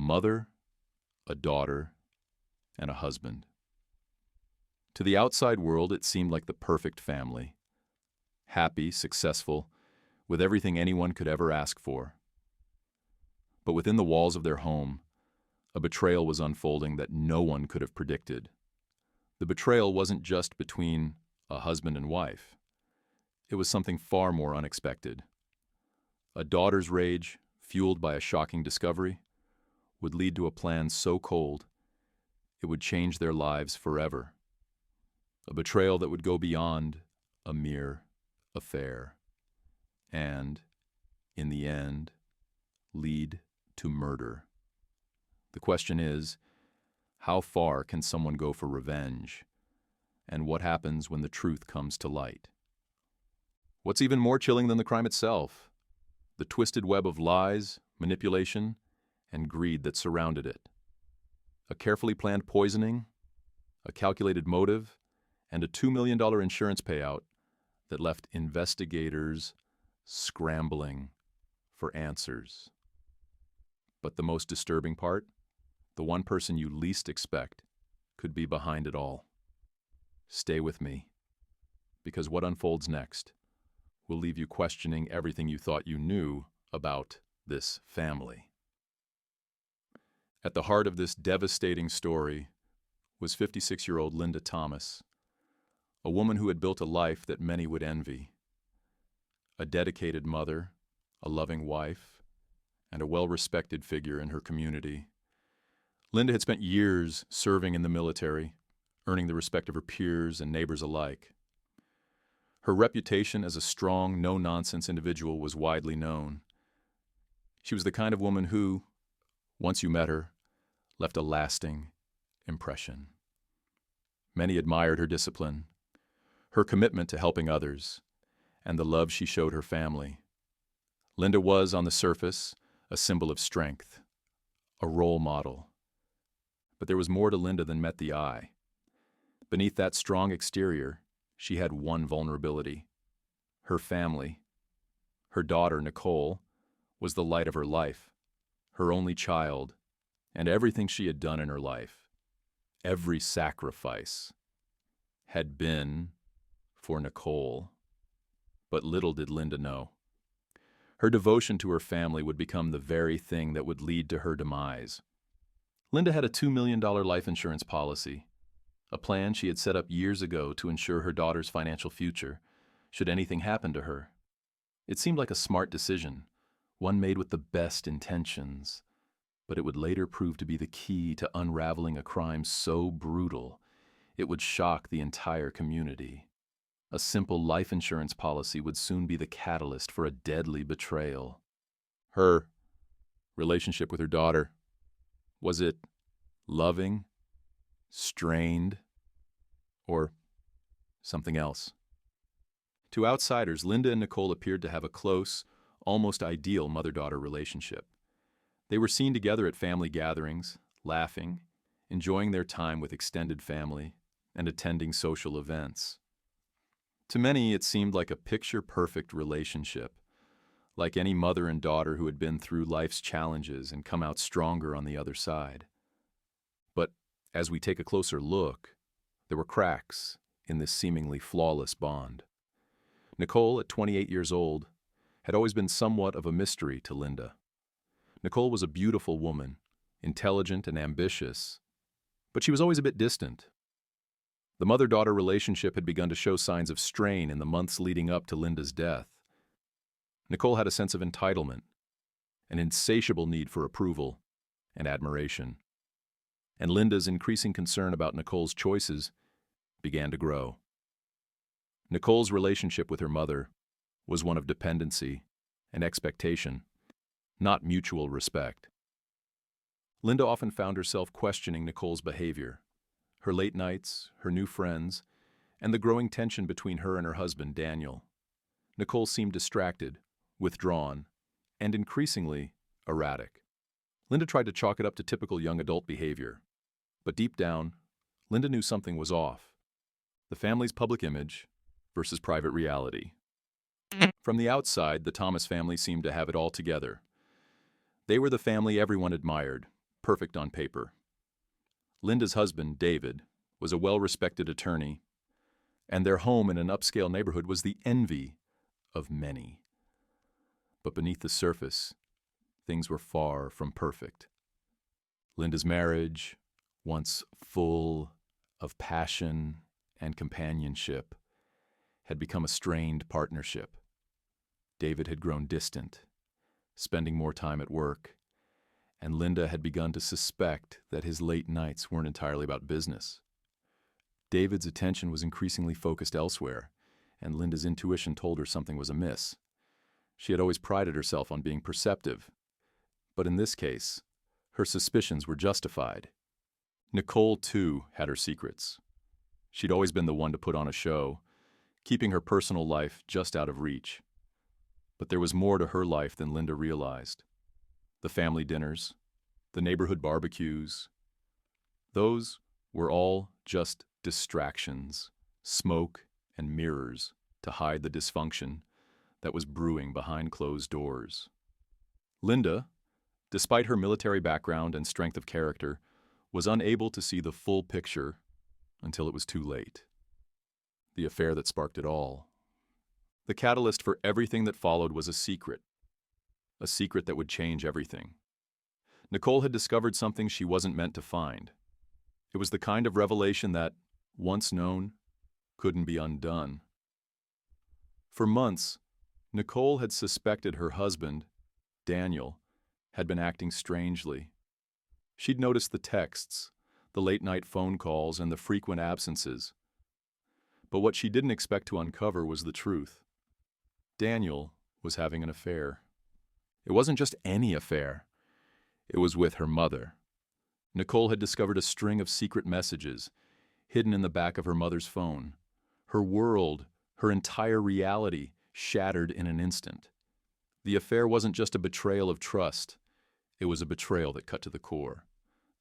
mother, a daughter, and a husband. To the outside world, it seemed like the perfect family. Happy, successful, with everything anyone could ever ask for. But within the walls of their home, a betrayal was unfolding that no one could have predicted. The betrayal wasn't just between a husband and wife. It was something far more unexpected. A daughter's rage, fueled by a shocking discovery, would lead to a plan so cold, it would change their lives forever. A betrayal that would go beyond a mere affair, and, in the end, lead to murder. The question is, how far can someone go for revenge? And what happens when the truth comes to light? What's even more chilling than the crime itself? The twisted web of lies, manipulation, and greed that surrounded it. A carefully planned poisoning, a calculated motive, and a $2 million insurance payout that left investigators scrambling for answers. But the most disturbing part, the one person you least expect, could be behind it all. Stay with me, because what unfolds next will leave you questioning everything you thought you knew about this family. At the heart of this devastating story was 56-year-old Linda Thomas, a woman who had built a life that many would envy. A dedicated mother, a loving wife, and a well-respected figure in her community. Linda had spent years serving in the military, earning the respect of her peers and neighbors alike. Her reputation as a strong, no-nonsense individual was widely known. She was the kind of woman who, once you met her, left a lasting impression. Many admired her discipline, her commitment to helping others, and the love she showed her family. Linda was, on the surface, a symbol of strength, a role model. But there was more to Linda than met the eye. Beneath that strong exterior, she had one vulnerability. Her family. Her daughter, Nicole, was the light of her life, her only child, and everything she had done in her life, every sacrifice, had been for Nicole. But little did Linda know. Her devotion to her family would become the very thing that would lead to her demise. Linda had a $2 million life insurance policy, a plan she had set up years ago to ensure her daughter's financial future, should anything happen to her. It seemed like a smart decision, one made with the best intentions, but it would later prove to be the key to unraveling a crime so brutal it would shock the entire community. A simple life insurance policy would soon be the catalyst for a deadly betrayal. Her relationship with her daughter, was it loving, strained, or something else? To outsiders, Linda and Nicole appeared to have a close, almost ideal mother-daughter relationship. They were seen together at family gatherings, laughing, enjoying their time with extended family, and attending social events. To many, it seemed like a picture-perfect relationship, like any mother and daughter who had been through life's challenges and come out stronger on the other side. But as we take a closer look, there were cracks in this seemingly flawless bond. Nicole, at 28 years old, had always been somewhat of a mystery to Linda. Nicole was a beautiful woman, intelligent and ambitious, but she was always a bit distant. The mother-daughter relationship had begun to show signs of strain in the months leading up to Linda's death. Nicole had a sense of entitlement, an insatiable need for approval and admiration. And Linda's increasing concern about Nicole's choices began to grow. Nicole's relationship with her mother was one of dependency and expectation, not mutual respect. Linda often found herself questioning Nicole's behavior, her late nights, her new friends, and the growing tension between her and her husband, Daniel. Nicole seemed distracted, withdrawn, and increasingly erratic. Linda tried to chalk it up to typical young adult behavior. But deep down, Linda knew something was off. The family's public image versus private reality. From the outside, the Thomas family seemed to have it all together. They were the family everyone admired, perfect on paper. Linda's husband, David, was a well-respected attorney, and their home in an upscale neighborhood was the envy of many. But beneath the surface, things were far from perfect. Linda's marriage, once full of passion and companionship, had become a strained partnership. David had grown distant, spending more time at work, and Linda had begun to suspect that his late nights weren't entirely about business. David's attention was increasingly focused elsewhere, and Linda's intuition told her something was amiss. She had always prided herself on being perceptive, but in this case, her suspicions were justified. Nicole, too, had her secrets. She'd always been the one to put on a show, keeping her personal life just out of reach. But there was more to her life than Linda realized. The family dinners, the neighborhood barbecues, those were all just distractions, smoke and mirrors to hide the dysfunction that was brewing behind closed doors. Linda, despite her military background and strength of character, was unable to see the full picture until it was too late. The affair that sparked it all. The catalyst for everything that followed was a secret that would change everything. Nicole had discovered something she wasn't meant to find. It was the kind of revelation that, once known, couldn't be undone. For months, Nicole had suspected her husband, Daniel, had been acting strangely. She'd noticed the texts, the late-night phone calls, and the frequent absences. But what she didn't expect to uncover was the truth. Daniel was having an affair. It wasn't just any affair. It was with her mother. Nicole had discovered a string of secret messages hidden in the back of her mother's phone. Her world, her entire reality, shattered in an instant. The affair wasn't just a betrayal of trust. It was a betrayal that cut to the core.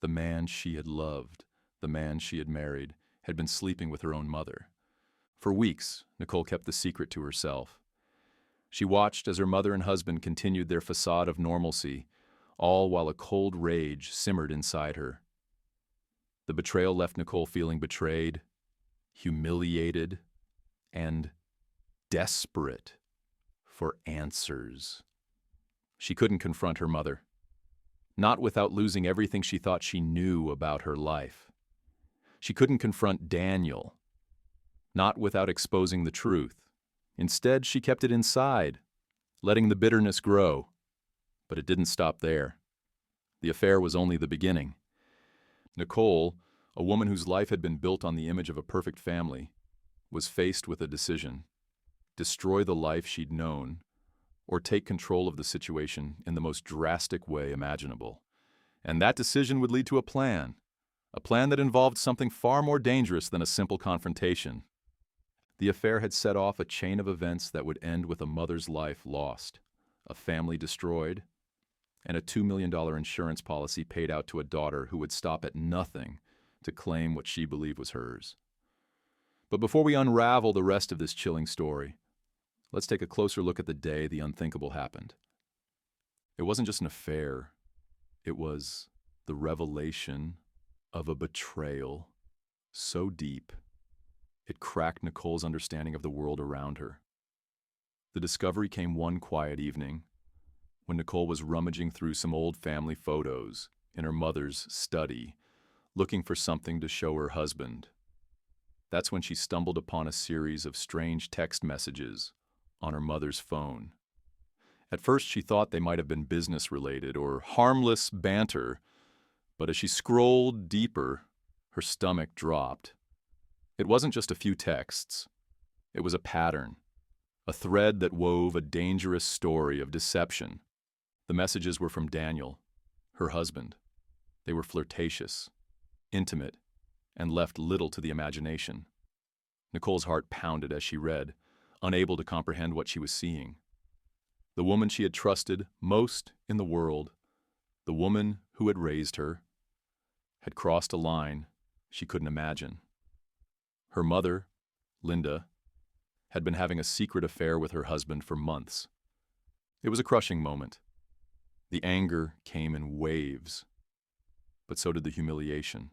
The man she had loved, the man she had married, had been sleeping with her own mother. For weeks, Nicole kept the secret to herself. She watched as her mother and husband continued their facade of normalcy, all while a cold rage simmered inside her. The betrayal left Nicole feeling betrayed, humiliated, and desperate for answers. She couldn't confront her mother, not without losing everything she thought she knew about her life. She couldn't confront Daniel, not without exposing the truth. Instead, she kept it inside, letting the bitterness grow. But it didn't stop there. The affair was only the beginning. Nicole, a woman whose life had been built on the image of a perfect family, was faced with a decision: destroy the life she'd known, or take control of the situation in the most drastic way imaginable. And that decision would lead to a plan that involved something far more dangerous than a simple confrontation. The affair had set off a chain of events that would end with a mother's life lost, a family destroyed, and a $2 million insurance policy paid out to a daughter who would stop at nothing to claim what she believed was hers. But before we unravel the rest of this chilling story, let's take a closer look at the day the unthinkable happened. It wasn't just an affair. It was the revelation of a betrayal so deep it cracked Nicole's understanding of the world around her. The discovery came one quiet evening when Nicole was rummaging through some old family photos in her mother's study, looking for something to show her husband. That's when she stumbled upon a series of strange text messages on her mother's phone. At first, she thought they might have been business-related or harmless banter, but as she scrolled deeper, her stomach dropped. It wasn't just a few texts. It was a pattern, a thread that wove a dangerous story of deception. The messages were from Daniel, her husband. They were flirtatious, intimate, and left little to the imagination. Nicole's heart pounded as she read, unable to comprehend what she was seeing. The woman she had trusted most in the world, the woman who had raised her, had crossed a line she couldn't imagine. Her mother, Linda, had been having a secret affair with her husband for months. It was a crushing moment. The anger came in waves. but so did the humiliation.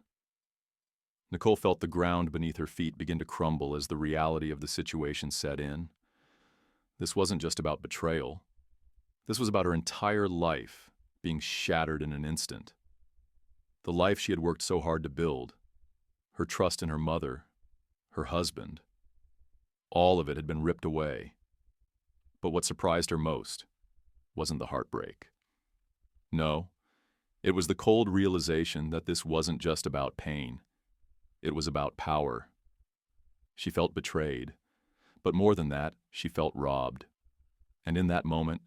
Nicole felt the ground beneath her feet begin to crumble as the reality of the situation set in. This wasn't just about betrayal. This was about her entire life being shattered in an instant. The life she had worked so hard to build, her trust in her mother, her husband, all of it had been ripped away. But what surprised her most wasn't the heartbreak. No, it was the cold realization that this wasn't just about pain. It was about power. She felt betrayed, but more than that, she felt robbed. And in that moment,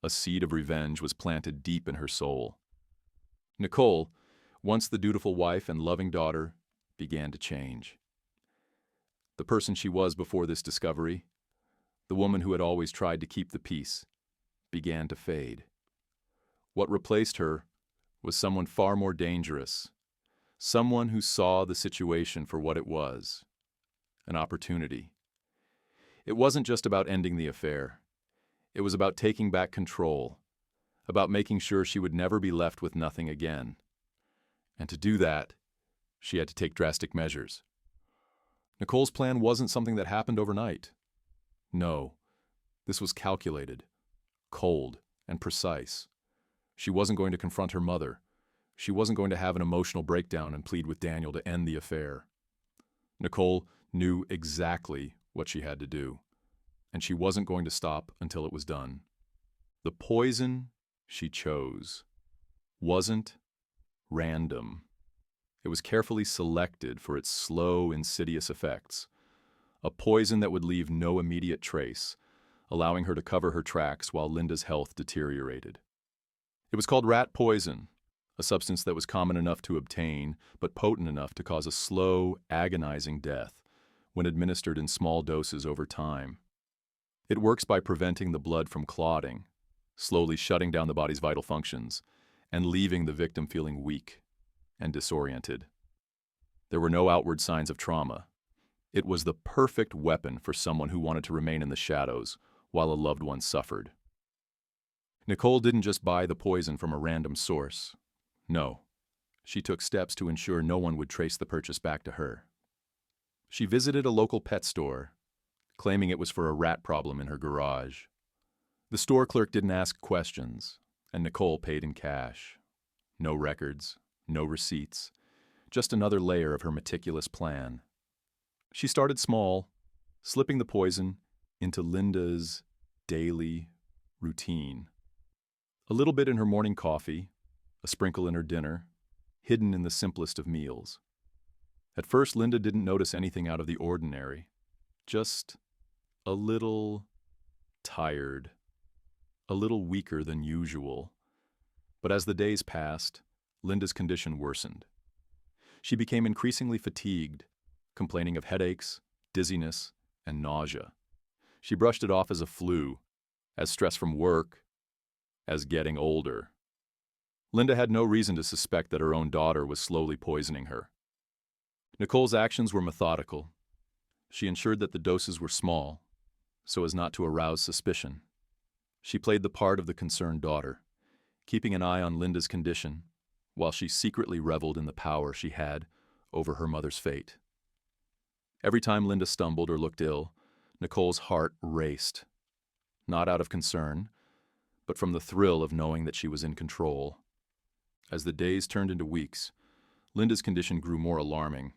a seed of revenge was planted deep in her soul. Nicole, once the dutiful wife and loving daughter, began to change. The person she was before this discovery, the woman who had always tried to keep the peace, began to fade. What replaced her was someone far more dangerous, someone who saw the situation for what it was, an opportunity. It wasn't just about ending the affair. It was about taking back control, about making sure she would never be left with nothing again. And to do that, she had to take drastic measures. Nicole's plan wasn't something that happened overnight. No, this was calculated, cold, and precise. She wasn't going to confront her mother. She wasn't going to have an emotional breakdown and plead with Daniel to end the affair. Nicole knew exactly what she had to do, and she wasn't going to stop until it was done. The poison she chose wasn't random. It was carefully selected for its slow, insidious effects, a poison that would leave no immediate trace, allowing her to cover her tracks while Linda's health deteriorated. It was called rat poison, a substance that was common enough to obtain, but potent enough to cause a slow, agonizing death when administered in small doses over time. It works by preventing the blood from clotting, slowly shutting down the body's vital functions, and leaving the victim feeling weak and disoriented. There were no outward signs of trauma. It was the perfect weapon for someone who wanted to remain in the shadows while a loved one suffered. Nicole didn't just buy the poison from a random source. No, she took steps to ensure no one would trace the purchase back to her. She visited a local pet store, claiming it was for a rat problem in her garage. The store clerk didn't ask questions, and Nicole paid in cash. No records, no receipts, just another layer of her meticulous plan. She started small, slipping the poison into Linda's daily routine. A little bit in her morning coffee, a sprinkle in her dinner, hidden in the simplest of meals. At first, Linda didn't notice anything out of the ordinary, just a little tired, a little weaker than usual. But as the days passed, Linda's condition worsened. She became increasingly fatigued, complaining of headaches, dizziness, and nausea. She brushed it off as a flu, as stress from work, as getting older. Linda had no reason to suspect that her own daughter was slowly poisoning her. Nicole's actions were methodical. She ensured that the doses were small, so as not to arouse suspicion. She played the part of the concerned daughter, keeping an eye on Linda's condition, while she secretly reveled in the power she had over her mother's fate. Every time Linda stumbled or looked ill, Nicole's heart raced, not out of concern, but from the thrill of knowing that she was in control. As the days turned into weeks, Linda's condition grew more alarming.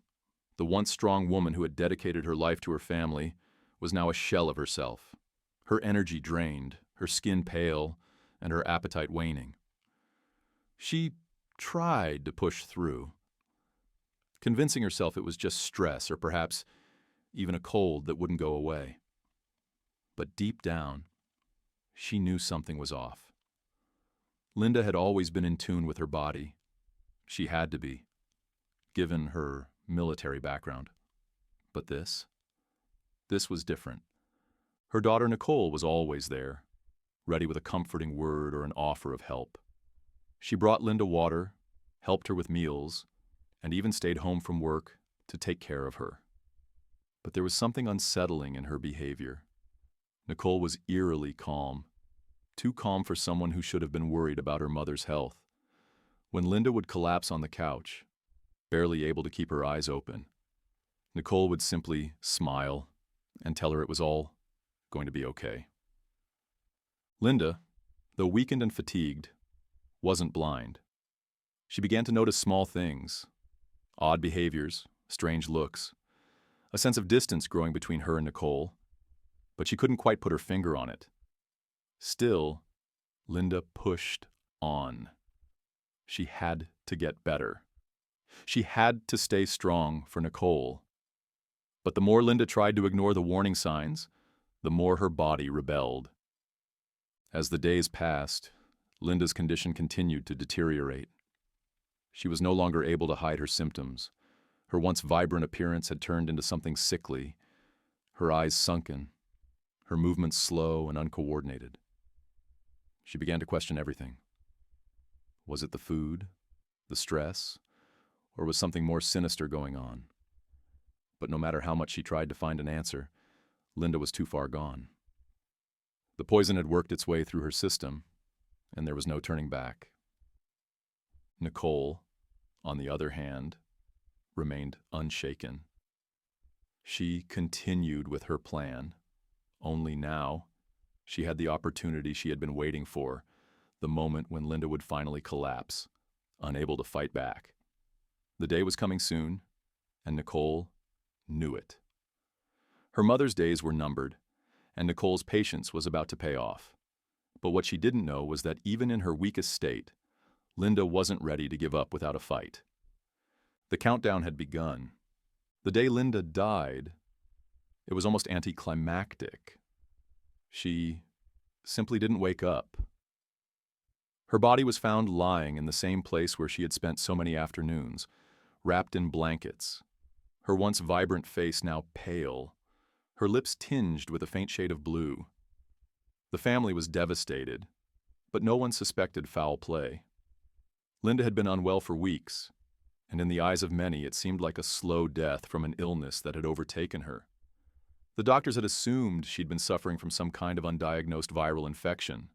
The once strong woman who had dedicated her life to her family was now a shell of herself, her energy drained, her skin pale, and her appetite waning. She tried to push through, convincing herself it was just stress or perhaps even a cold that wouldn't go away. But deep down, she knew something was off. Linda had always been in tune with her body. She had to be, given her military background. But this was different. Her daughter Nicole was always there, ready with a comforting word or an offer of help. She brought Linda water, helped her with meals, and even stayed home from work to take care of her. But there was something unsettling in her behavior. Nicole was eerily calm, too calm for someone who should have been worried about her mother's health. When Linda would collapse on the couch, barely able to keep her eyes open, Nicole would simply smile and tell her it was all going to be okay. Linda, though weakened and fatigued, wasn't blind. She began to notice small things, odd behaviors, strange looks, a sense of distance growing between her and Nicole, but she couldn't quite put her finger on it. Still, Linda pushed on. She had to get better. She had to stay strong for Nicole. But the more Linda tried to ignore the warning signs, the more her body rebelled. As the days passed, Linda's condition continued to deteriorate. She was no longer able to hide her symptoms. Her once vibrant appearance had turned into something sickly, her eyes sunken, her movements slow and uncoordinated. She began to question everything. Was it the food, the stress, or was something more sinister going on? But no matter how much she tried to find an answer, Linda was too far gone. The poison had worked its way through her system, and there was no turning back. Nicole, on the other hand, remained unshaken. She continued with her plan, only now she had the opportunity she had been waiting for, the moment when Linda would finally collapse, unable to fight back. The day was coming soon, and Nicole knew it. Her mother's days were numbered, and Nicole's patience was about to pay off. But what she didn't know was that even in her weakest state, Linda wasn't ready to give up without a fight. The countdown had begun. The day Linda died, it was almost anticlimactic. She simply didn't wake up. Her body was found lying in the same place where she had spent so many afternoons, wrapped in blankets, her once vibrant face now pale, her lips tinged with a faint shade of blue. The family was devastated, but no one suspected foul play. Linda had been unwell for weeks, and in the eyes of many it seemed like a slow death from an illness that had overtaken her. The doctors had assumed she'd been suffering from some kind of undiagnosed viral infection.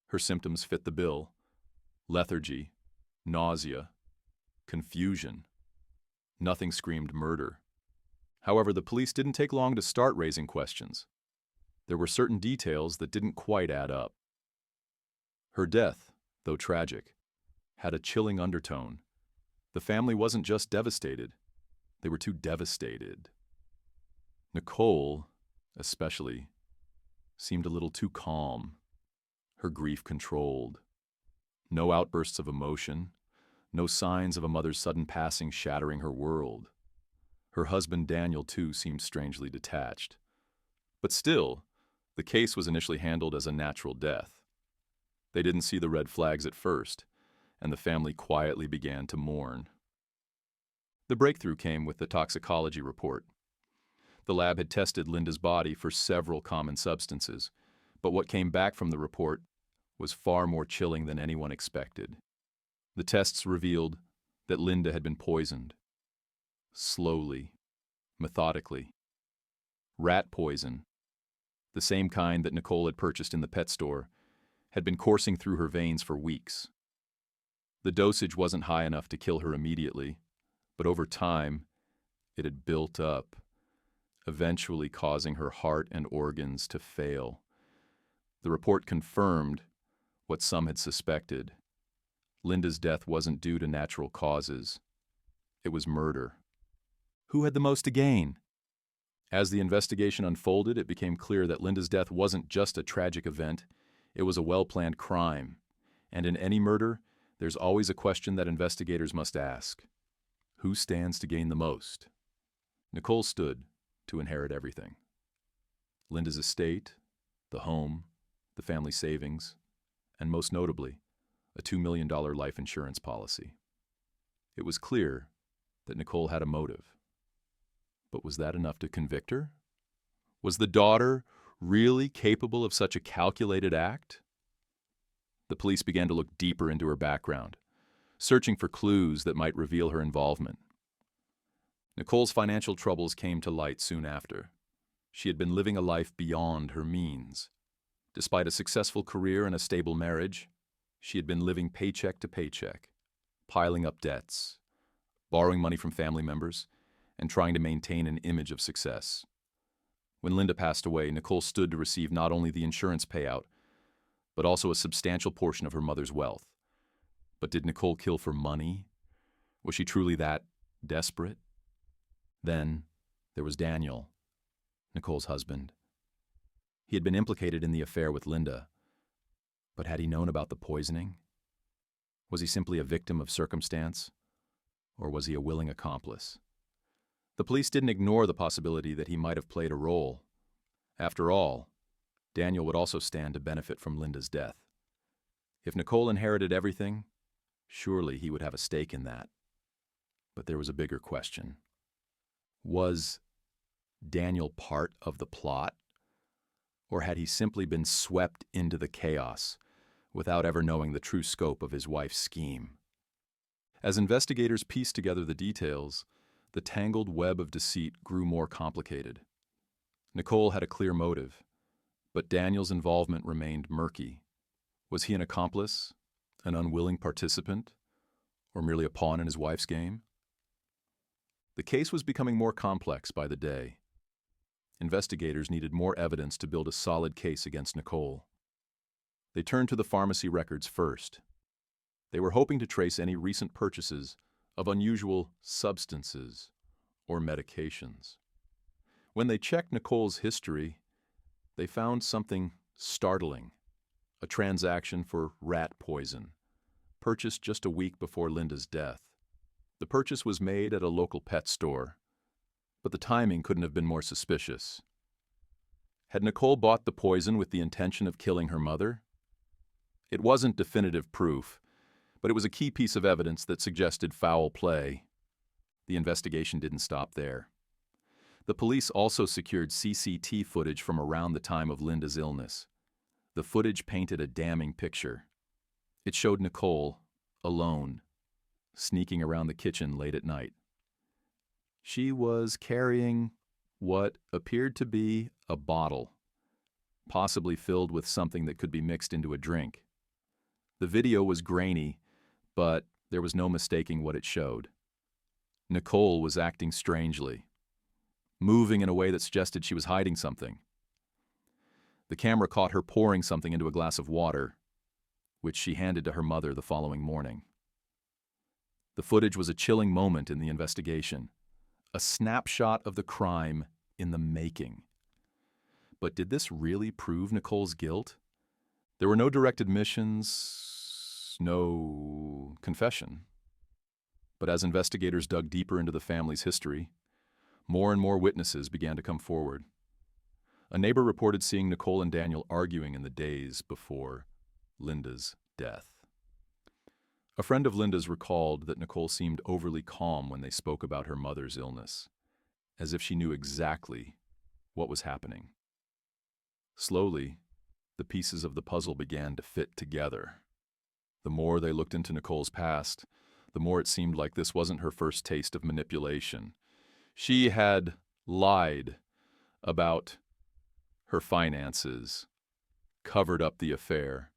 Her symptoms fit the bill: lethargy, nausea, confusion. Nothing screamed murder. However, the police didn't take long to start raising questions. There were certain details that didn't quite add up. Her death, though tragic, had a chilling undertone. The family wasn't just devastated, they were too devastated. Nicole, especially, seemed a little too calm, her grief controlled. No outbursts of emotion, no signs of a mother's sudden passing shattering her world. Her husband Daniel, too, seemed strangely detached. But still, the case was initially handled as a natural death. They didn't see the red flags at first, and the family quietly began to mourn. The breakthrough came with the toxicology report. The lab had tested Linda's body for several common substances, but what came back from the report was far more chilling than anyone expected. The tests revealed that Linda had been poisoned. Slowly, methodically. Rat poison, the same kind that Nicole had purchased in the pet store, had been coursing through her veins for weeks. The dosage wasn't high enough to kill her immediately, but over time, it had built up, eventually causing her heart and organs to fail. The report confirmed what some had suspected. Linda's death wasn't due to natural causes. It was murder. Who had the most to gain? As the investigation unfolded, it became clear that Linda's death wasn't just a tragic event. It was a well-planned crime. And in any murder, there's always a question that investigators must ask. Who stands to gain the most? Nicole stood to inherit everything. Linda's estate, the home, the family savings, and most notably, a $2 million life insurance policy. It was clear that Nicole had a motive. But was that enough to convict her? Was the daughter really capable of such a calculated act? The police began to look deeper into her background, searching for clues that might reveal her involvement. Nicole's financial troubles came to light soon after. She had been living a life beyond her means. Despite a successful career and a stable marriage, she had been living paycheck to paycheck. piling up debts, borrowing money from family members, and trying to maintain an image of success. When Linda passed away, Nicole stood to receive not only the insurance payout, but also a substantial portion of her mother's wealth. But did Nicole kill for money? Was she truly that desperate? Then there was Daniel, Nicole's husband. He had been implicated in the affair with Linda, but had he known about the poisoning? Was he simply a victim of circumstance, or was he a willing accomplice? The police didn't ignore the possibility that he might have played a role. After all, Daniel would also stand to benefit from Linda's death. If Nicole inherited everything, surely he would have a stake in that. But there was a bigger question. Was Daniel part of the plot? Or had he simply been swept into the chaos without ever knowing the true scope of his wife's scheme? As investigators pieced together the details, the tangled web of deceit grew more complicated. Nicole had a clear motive, but Daniel's involvement remained murky. Was he an accomplice, an unwilling participant, or merely a pawn in his wife's game? The case was becoming more complex by the day. Investigators needed more evidence to build a solid case against Nicole. They turned to the pharmacy records first. They were hoping to trace any recent purchases of unusual substances or medications. When they checked Nicole's history, they found something startling: a transaction for rat poison, purchased just a week before Linda's death. The purchase was made at a local pet store, but the timing couldn't have been more suspicious. Had Nicole bought the poison with the intention of killing her mother? It wasn't definitive proof, but it was a key piece of evidence that suggested foul play. The investigation didn't stop there. The police also secured CCTV footage from around the time of Linda's illness. The footage painted a damning picture. It showed Nicole, alone, sneaking around the kitchen late at night. She was carrying what appeared to be a bottle, possibly filled with something that could be mixed into a drink. The video was grainy, but there was no mistaking what it showed. Nicole was acting strangely, moving in a way that suggested she was hiding something. The camera caught her pouring something into a glass of water, which she handed to her mother the following morning. The footage was a chilling moment in the investigation, a snapshot of the crime in the making. But did this really prove Nicole's guilt? There were no direct admissions, no confession. But as investigators dug deeper into the family's history, more and more witnesses began to come forward. A neighbor reported seeing Nicole and Daniel arguing in the days before Linda's death. A friend of Linda's recalled that Nicole seemed overly calm when they spoke about her mother's illness, as if she knew exactly what was happening. Slowly, the pieces of the puzzle began to fit together. The more they looked into Nicole's past, the more it seemed like this wasn't her first taste of manipulation. She had lied about her finances, covered up the affair,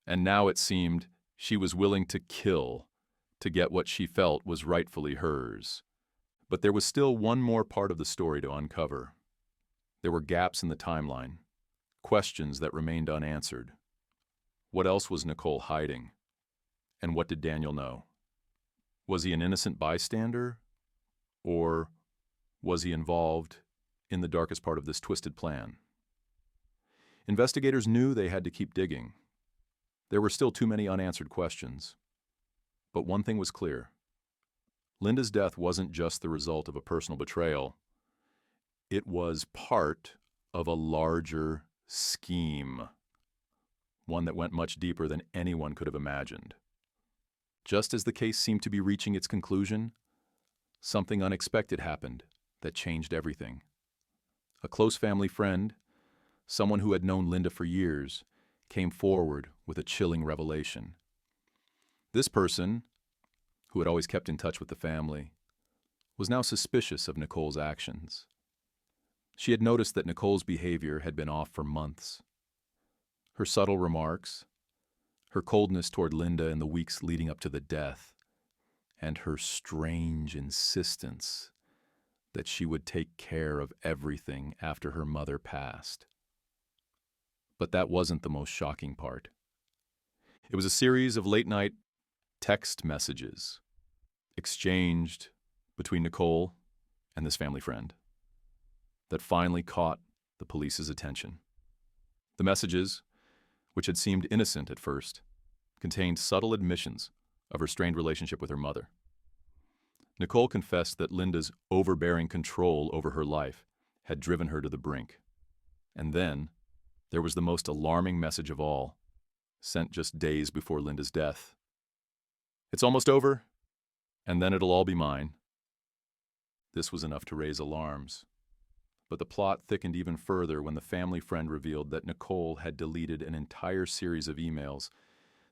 and now it seemed she was willing to kill to get what she felt was rightfully hers. But there was still one more part of the story to uncover. There were gaps in the timeline, questions that remained unanswered. What else was Nicole hiding? And what did Daniel know? Was he an innocent bystander? Or was he involved in the darkest part of this twisted plan? Investigators knew they had to keep digging. There were still too many unanswered questions. But one thing was clear. Linda's death wasn't just the result of a personal betrayal. It was part of a larger scheme, one that went much deeper than anyone could have imagined. Just as the case seemed to be reaching its conclusion, something unexpected happened that changed everything. A close family friend, someone who had known Linda for years, came forward with a chilling revelation. This person, who had always kept in touch with the family, was now suspicious of Nicole's actions. She had noticed that Nicole's behavior had been off for months. Her subtle remarks, her coldness toward Linda in the weeks leading up to the death, and her strange insistence that she would take care of everything after her mother passed. But that wasn't the most shocking part. It was a series of late-night text messages exchanged between Nicole and this family friend that finally caught the police's attention. The messages, which had seemed innocent at first, contained subtle admissions of her strained relationship with her mother. Nicole confessed that Linda's overbearing control over her life had driven her to the brink. And then there was the most alarming message of all, sent just days before Linda's death. "It's almost over, and then it'll all be mine." This was enough to raise alarms. But the plot thickened even further when the family friend revealed that Nicole had deleted an entire series of emails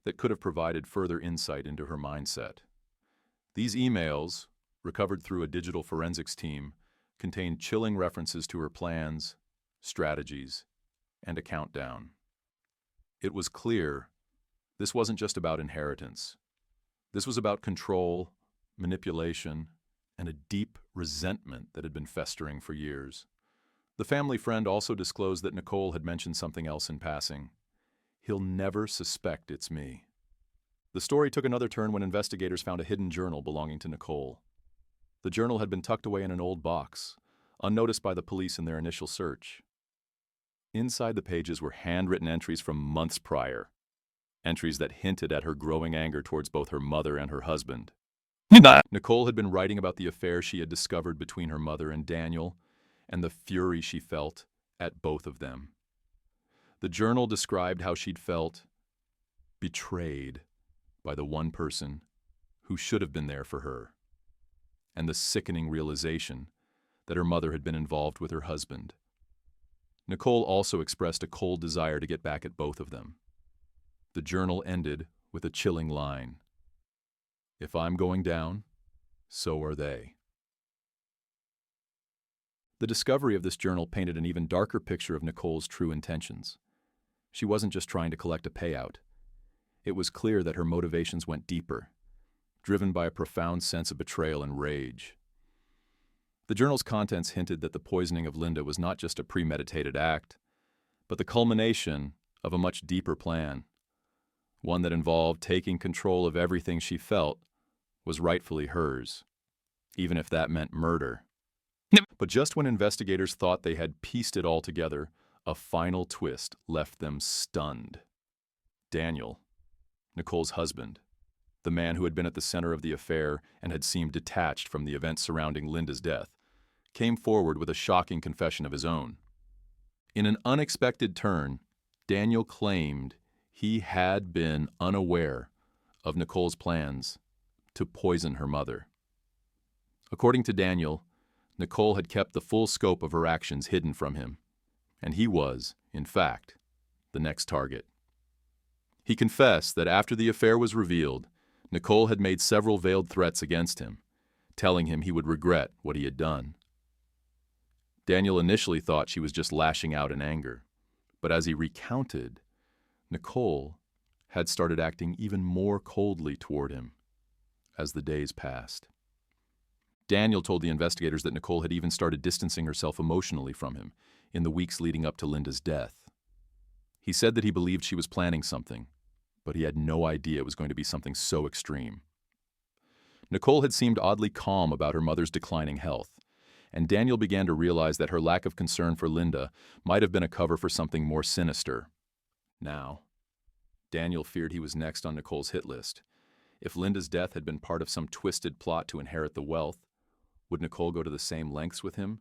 that could have provided further insight into her mindset. These emails, recovered through a digital forensics team, contained chilling references to her plans, strategies, and a countdown. It was clear this wasn't just about inheritance. This was about control, manipulation, and a deep resentment that had been festering for years. The family friend also disclosed that Nicole had mentioned something else in passing. "He'll never suspect it's me." The story took another turn when investigators found a hidden journal belonging to Nicole. The journal had been tucked away in an old box, unnoticed by the police in their initial search. Inside the pages were handwritten entries from months prior, entries that hinted at her growing anger towards both her mother and her husband. Nicole had been writing about the affair she had discovered between her mother and Daniel, and the fury she felt at both of them. The journal described how she'd felt betrayed by the one person who should have been there for her, and the sickening realization that her mother had been involved with her husband. Nicole also expressed a cold desire to get back at both of them. The journal ended with a chilling line: "If I'm going down, so are they." The discovery of this journal painted an even darker picture of Nicole's true intentions. She wasn't just trying to collect a payout. It was clear that her motivations went deeper, driven by a profound sense of betrayal and rage. The journal's contents hinted that the poisoning of Linda was not just a premeditated act, but the culmination of a much deeper plan, one that involved taking control of everything she felt was rightfully hers, even if that meant murder. But just when investigators thought they had pieced it all together, a final twist left them stunned. Daniel, Nicole's husband, the man who had been at the center of the affair and had seemed detached from the events surrounding Linda's death, came forward with a shocking confession of his own. In an unexpected turn, Daniel claimed he had been unaware of Nicole's plans to poison her mother. According to Daniel, Nicole had kept the full scope of her actions hidden from him, and he was, in fact, the next target. He confessed that after the affair was revealed, Nicole had made several veiled threats against him, telling him he would regret what he had done. Daniel initially thought she was just lashing out in anger, but as he recounted, Nicole had started acting even more coldly toward him as the days passed. Daniel told the investigators that Nicole had even started distancing herself emotionally from him in the weeks leading up to Linda's death. He said that he believed she was planning something, but he had no idea it was going to be something so extreme. Nicole had seemed oddly calm about her mother's declining health, and Daniel began to realize that her lack of concern for Linda might have been a cover for something more sinister. Now, Daniel feared he was next on Nicole's hit list. If Linda's death had been part of some twisted plot to inherit the wealth, would Nicole go to the same lengths with him?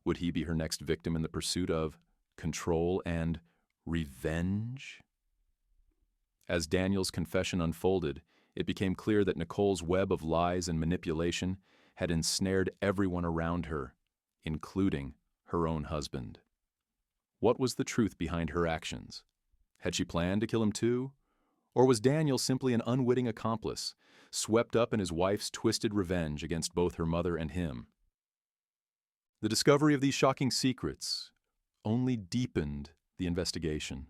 Would he be her next victim in the pursuit of control and revenge? As Daniel's confession unfolded, it became clear that Nicole's web of lies and manipulation had ensnared everyone around her, including her own husband. What was the truth behind her actions? Had she planned to kill him too? Or was Daniel simply an unwitting accomplice, swept up in his wife's twisted revenge against both her mother and him? The discovery of these shocking secrets only deepened the investigation,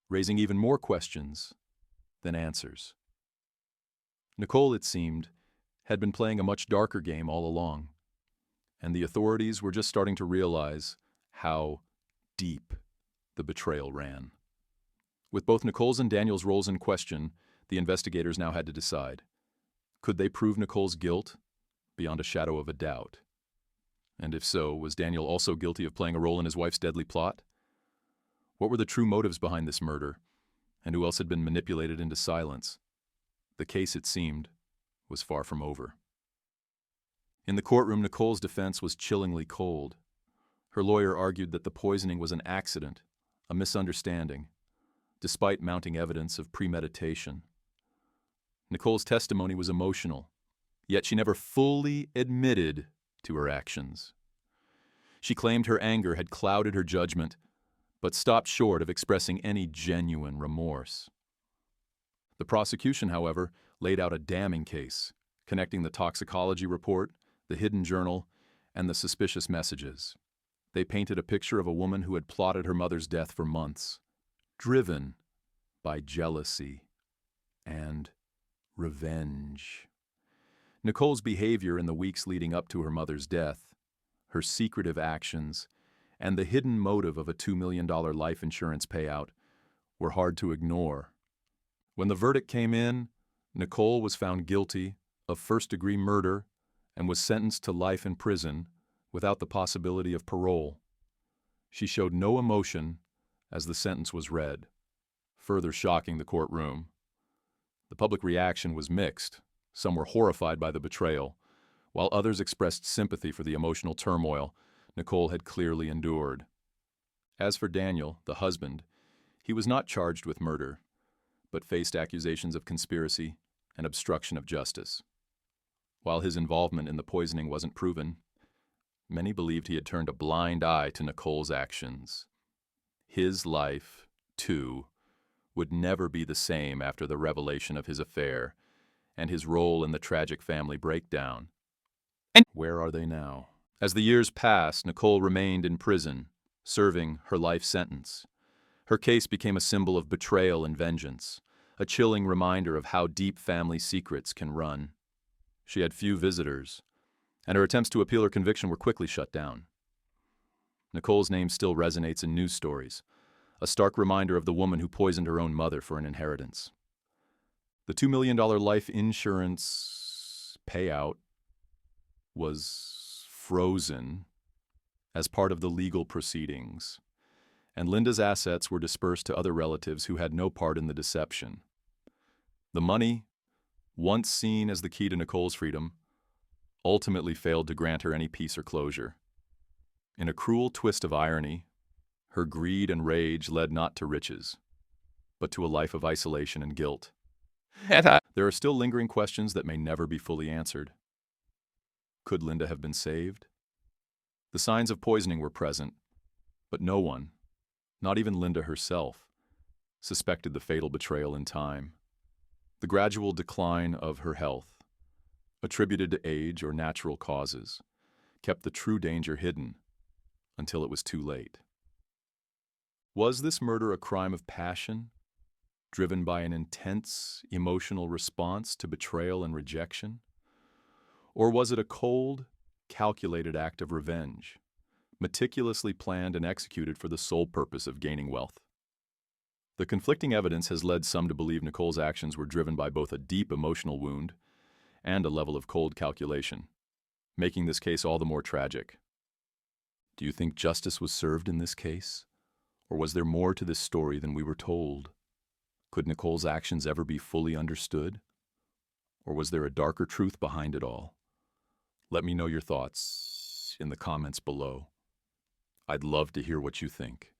raising even more questions than answers. Nicole, it seemed, had been playing a much darker game all along, and the authorities were just starting to realize how deep the betrayal ran. With both Nicole's and Daniel's roles in question, the investigators now had to decide. Could they prove Nicole's guilt beyond a shadow of a doubt? And if so, was Daniel also guilty of playing a role in his wife's deadly plot? What were the true motives behind this murder, and who else had been manipulated into silence? The case, it seemed, was far from over. In the courtroom, Nicole's defense was chillingly cold. Her lawyer argued that the poisoning was an accident, a misunderstanding, despite mounting evidence of premeditation. Nicole's testimony was emotional, yet she never fully admitted to her actions. She claimed her anger had clouded her judgment, but stopped short of expressing any genuine remorse. The prosecution, however, laid out a damning case, connecting the toxicology report, the hidden journal, and the suspicious messages. They painted a picture of a woman who had plotted her mother's death for months, driven by jealousy and revenge. Nicole's behavior in the weeks leading up to her mother's death, her secretive actions, and the hidden motive of a $2 million life insurance payout were hard to ignore. When the verdict came in, Nicole was found guilty of first-degree murder and was sentenced to life in prison without the possibility of parole. She showed no emotion as the sentence was read, further shocking the courtroom. The public reaction was mixed. Some were horrified by the betrayal, while others expressed sympathy for the emotional turmoil Nicole had clearly endured. As for Daniel, the husband, he was not charged with murder, but faced accusations of conspiracy and obstruction of justice. While his involvement in the poisoning wasn't proven, many believed he had turned a blind eye to Nicole's actions. His life, too, would never be the same after the revelation of his affair and his role in the tragic family breakdown. And where are they now? As the years passed, Nicole remained in prison, serving her life sentence. Her case became a symbol of betrayal and vengeance, a chilling reminder of how deep family secrets can run. She had few visitors, and her attempts to appeal her conviction were quickly shut down. Nicole's name still resonates in news stories, a stark reminder of the woman who poisoned her own mother for an inheritance. The $2 million life insurance payout was frozen as part of the legal proceedings, and Linda's assets were dispersed to other relatives who had no part in the deception. The money, once seen as the key to Nicole's freedom, ultimately failed to grant her any peace or closure. In a cruel twist of irony, her greed and rage led not to riches, but to a life of isolation and guilt. There are still lingering questions that may never be fully answered. Could Linda have been saved? The signs of poisoning were present, but no one, not even Linda herself, suspected the fatal betrayal in time. The gradual decline of her health, attributed to age or natural causes, kept the true danger hidden until it was too late. Was this murder a crime of passion, driven by an intense emotional response to betrayal and rejection? Or was it a cold, calculated act of revenge, meticulously planned and executed for the sole purpose of gaining wealth? The conflicting evidence has led some to believe Nicole's actions were driven by both a deep emotional wound and a level of cold calculation, making this case all the more tragic. Do you think justice was served in this case? Or was there more to this story than we were told? Could Nicole's actions ever be fully understood? Or was there a darker truth behind it all? Let me know your thoughts in the comments below. I'd love to hear what you think.